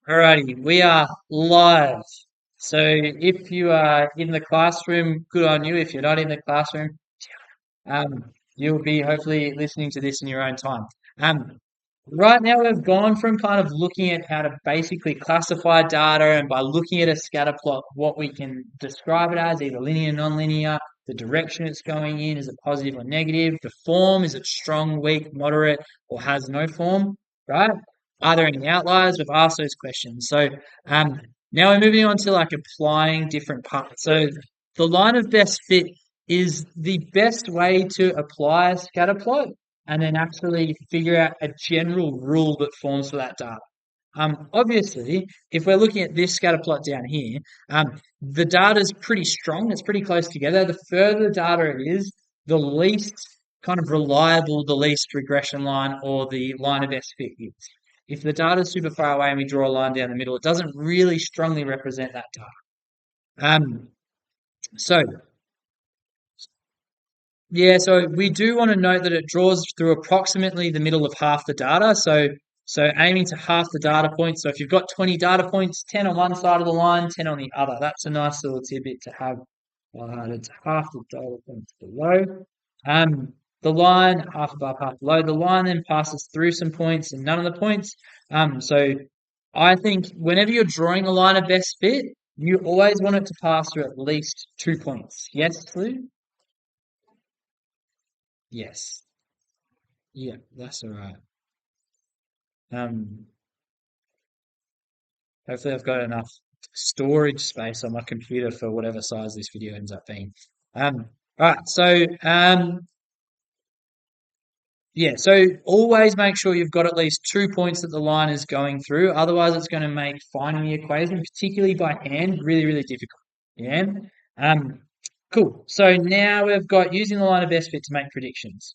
Alrighty, we are live. So if you are in the classroom, good on you. If you're not in the classroom, you'll be hopefully listening to this in your own time. Um, right now we've gone from kind of looking at how to basically classify data, and by looking at a scatter plot, what we can describe it as, either linear, non-linear, the direction it's going in, is it positive or negative, the form, is it strong, weak, moderate, or has no form, right? Are there any outliers? We've asked those questions. So um, now we're moving on to like applying different parts. So the line of best fit is the best way to apply a scatter plot and then actually figure out a general rule that forms for that data. Obviously, if we're looking at this scatter plot down here, the data is pretty strong. It's pretty close together. The further the data it is, the least kind of reliable the least regression line or the line of best fit is. If the data is super far away and we draw a line down the middle, it doesn't really strongly represent that data. So yeah, so we do want to note that it draws through approximately the middle of half the data. So aiming to half the data points. So if you've got 20 data points, 10 on one side of the line, 10 on the other. That's a nice little tidbit to have. It's half the data points below. The line, half above, half below. The line then passes through some points and none of the points. So I think whenever you're drawing a line of best fit, you always want it to pass through at least 2 points. Yes, Lou? Yes. Yeah, that's all right. Um, Hopefully I've got enough storage space on my computer for whatever size this video ends up being. Right, so yeah, so always make sure you've got at least 2 points that the line is going through. Otherwise, it's going to make finding the equation, particularly by hand, really, really difficult. Yeah. Um, cool. So now we've got using the line of best fit to make predictions.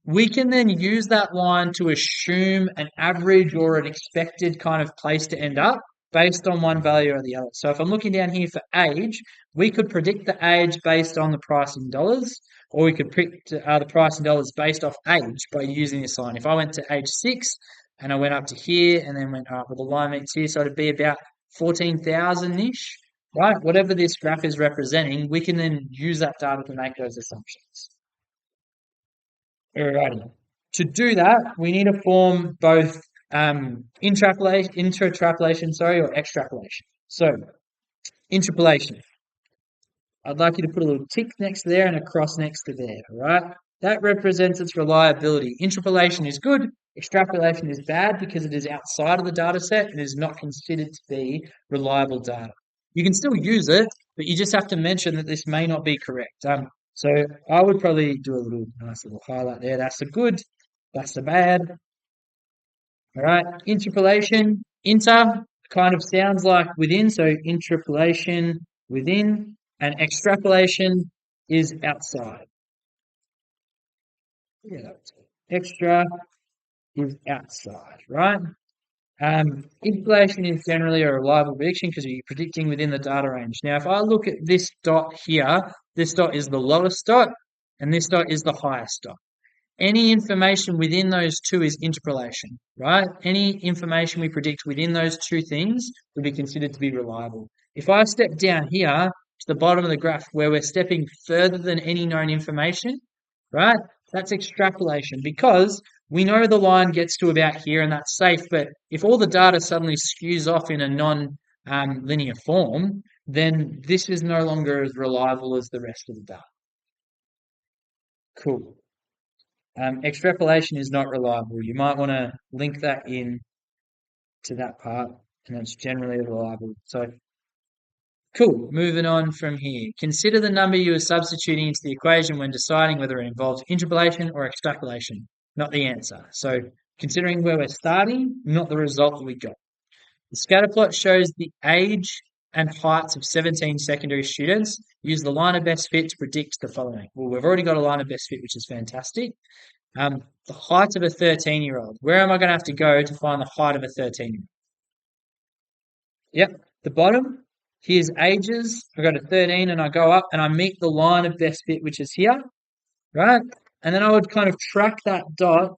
We can then use that line to assume an average or an expected kind of place to end up based on one value or the other. So if I'm looking down here for age, we could predict the age based on the price in dollars, or we could predict the price in dollars based off age by using this line. If I went to age 6 and I went up to here and then went up with the line meets here, so it'd be about 14,000-ish, right? Whatever this graph is representing, we can then use that data to make those assumptions. Alrighty. To do that, we need to form both intratrapolation, or extrapolation. So, interpolation. I'd like you to put a little tick next to there and a cross next to there, all right? That represents its reliability. Interpolation is good, extrapolation is bad because it is outside of the data set and is not considered to be reliable data. You can still use it, but you just have to mention that this may not be correct. So I would probably do a nice little highlight there. That's the good, that's the bad. All right, interpolation, inter kind of sounds like within, so interpolation within, and extrapolation is outside. Yeah, extra is outside, right? Interpolation is generally a reliable prediction because you're predicting within the data range. Now, if I look at this dot here, this dot is the lowest dot, and this dot is the highest dot. Any information within those two is interpolation, right? Any information we predict within those two things would be considered to be reliable. If I step down here to the bottom of the graph where we're stepping further than any known information, right? That's extrapolation because we know the line gets to about here and that's safe. But if all the data suddenly skews off in a non-linear form, then this is no longer as reliable as the rest of the data. Cool. Extrapolation is not reliable. You might want to link that in to that part, and it's generally reliable. So, cool. Moving on from here. Consider the number you are substituting into the equation when deciding whether it involves interpolation or extrapolation, not the answer. So, considering where we're starting, not the result that we got. The scatter plot shows the age and heights of 17 secondary students. Use the line of best fit to predict the following. Well, we've already got a line of best fit, which is fantastic. The height of a 13-year-old. Where am I going to have to go to find the height of a 13-year-old? Yep, the bottom. Here's ages. I go to 13 and I go up and I meet the line of best fit, which is here, right? And then I would kind of track that dot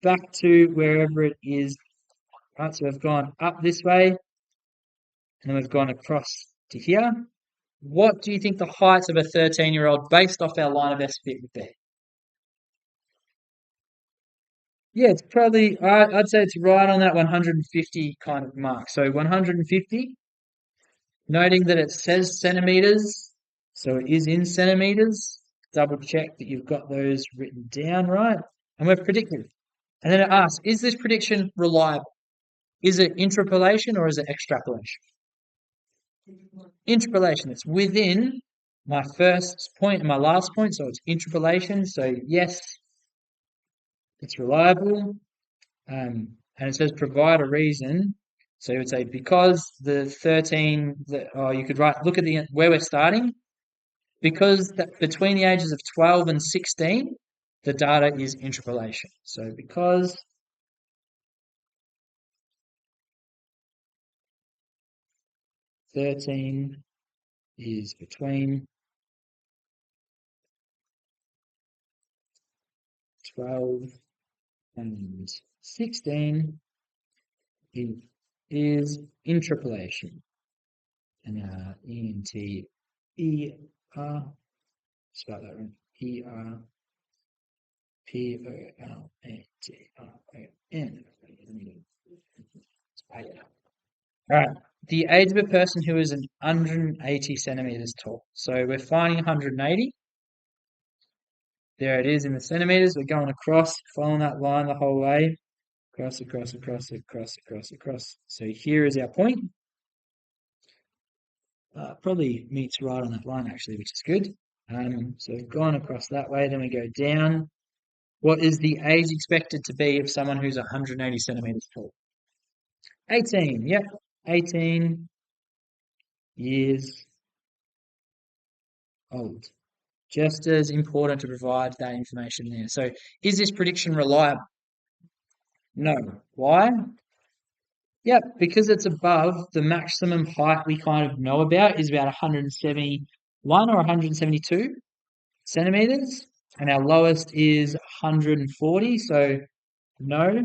back to wherever it is Right, so we've gone up this way, and then we've gone across to here. What do you think the height of a 13-year-old based off our line of best fit would be? Yeah, it's probably, I'd say it's right on that 150 kind of mark. So 150, noting that it says centimeters, so it is in centimeters. Double check that you've got those written down right. And we've predicted. And then it asks, is this prediction reliable? Is it interpolation or is it extrapolation? Interpolation, it's within my first point and my last point, so it's interpolation. So yes, it's reliable. And it says provide a reason. So you would say because the 13, you could write, look at where we're starting. Because between the ages of 12 and 16, the data is interpolation. So because 13 is between 12 and 16, it is interpolation. And E-N-T-E-R, spell that right, E-R-P-O-L-A-T-R-O-N. All right. The age of a person who is 180 centimeters tall. So we're finding 180. There it is in the centimeters. We're going across, following that line the whole way. Across, across, across, across, across, across. So here is our point. Probably meets right on that line actually, which is good. So we've gone across that way, then we go down. What is the age expected to be of someone who's 180 centimeters tall? 18, yep. 18 years old. Just as important to provide that information there. So is this prediction reliable? No. Why? Yep, because it's above the maximum height we kind of know about is about 171 or 172 centimeters, and our lowest is 140. So no,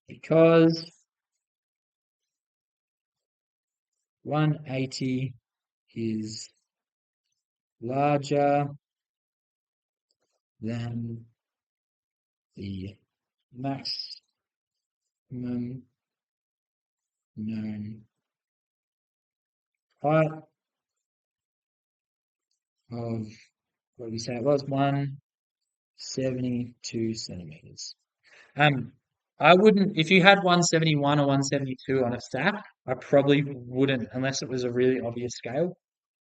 because 180 is larger than the maximum known height of, what did we say it was? 172 centimeters. I wouldn't, if you had 171 or 172 on a stack, I probably wouldn't, unless it was a really obvious scale.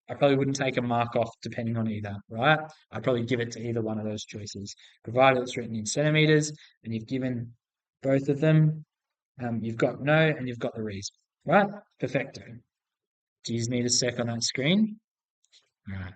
I probably wouldn't take a mark off depending on either, right? I'd probably give it to either one of those choices, provided it's written in centimeters and you've given both of them. You've got no and you've got the reason, right? Perfecto. Do you need a sec on that screen? All right.